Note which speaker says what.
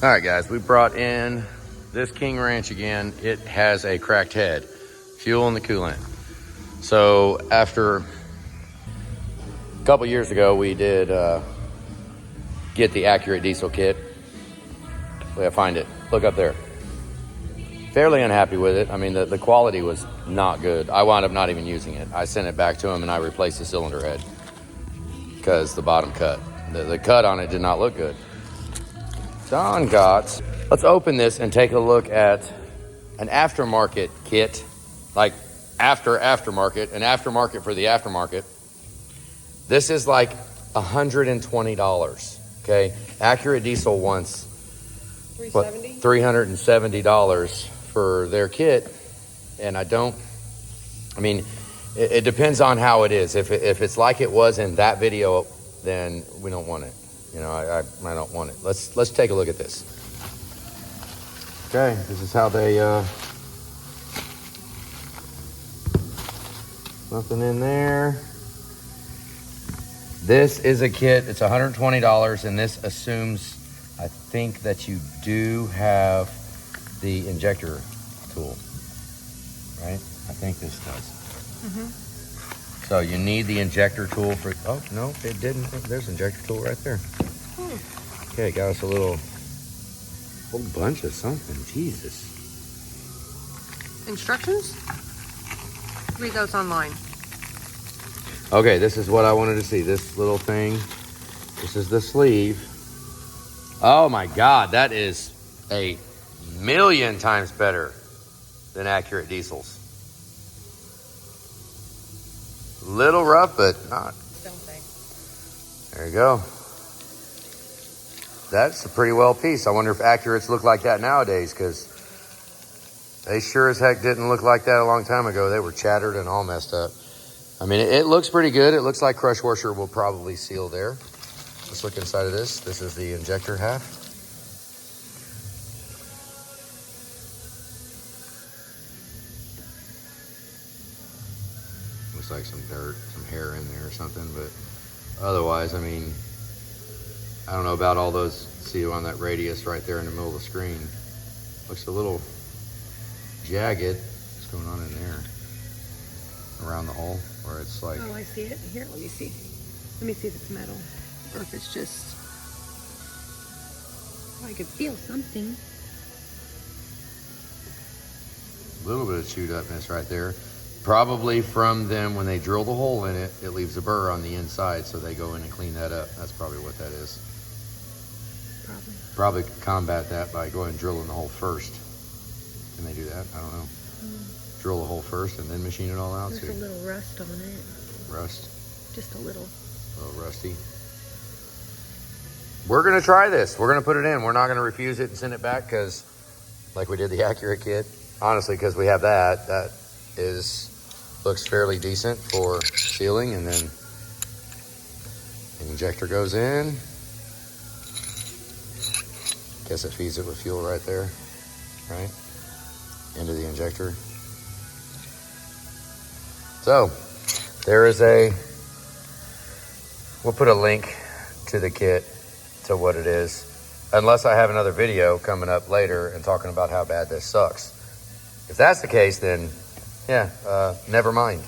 Speaker 1: All right, guys, we brought in this King Ranch again. It has a cracked head, fuel in the coolant. So after a couple years ago, we did get the Accurate diesel kit. I find it. Look up there. Fairly unhappy with it. I mean, the quality was not good. I wound up not even using it. I sent it back to him and I replaced the cylinder head because the bottom cut. The cut on it did not look good. Don got, let's open this and take a look at an aftermarket kit, like aftermarket, an aftermarket for the aftermarket. This is like $120, okay? Accurate Diesel wants $370 for their kit, and it depends on how it is. If it's like it was in that video, then we don't want it. You know, I don't want it. Let's take a look at this. Okay, this is how they nothing in there. This is a kit. It's $120, and this assumes, I think, that you do have the injector tool, right? I think this does. Mm-hmm. So you need the injector tool for, oh, no, it didn't. There's an injector tool right there. Okay, got us a whole bunch of something. Jesus.
Speaker 2: Instructions? Read those online.
Speaker 1: Okay, this is what I wanted to see. This little thing. This is the sleeve. Oh my God, that is a million times better than Accurate Diesels. Little rough, but not.
Speaker 2: Don't they?
Speaker 1: There you go. That's a pretty well piece. I wonder if Accurates look like that nowadays, because they sure as heck didn't look like that a long time ago. They were chattered and all messed up. I mean, it looks pretty good. It looks like crush washer will probably seal there. Let's look inside of this. This is the injector half. Looks like some dirt, some hair in there or something, but otherwise, I mean, I don't know about all those, see on that radius right there in the middle of the screen. Looks a little jagged. What's going on in there? Around the hole where it's like...
Speaker 2: Oh, I see it. Here, let me see. Let me see if it's metal or if it's just... Oh, I could feel something.
Speaker 1: A little bit of chewed upness right there. Probably from them when they drill the hole in it, it leaves a burr on the inside, so they go in and clean that up. That's probably what that is. Probably combat that by going and drilling the hole first. Can they do that? I don't know. Drill the hole first and then machine it all out.
Speaker 2: There's a little rust on it.
Speaker 1: Rust?
Speaker 2: Just a little.
Speaker 1: A little rusty. We're going to try this. We're going to put it in. We're not going to refuse it and send it back because, like we did the Accurate kit, honestly, because we have that looks fairly decent for sealing. And then the injector goes in. Guess it feeds it with fuel right there, right? Into the injector. So, there is we'll put a link to the kit, to what it is, unless I have another video coming up later and talking about how bad this sucks. If that's the case, then, yeah, never mind.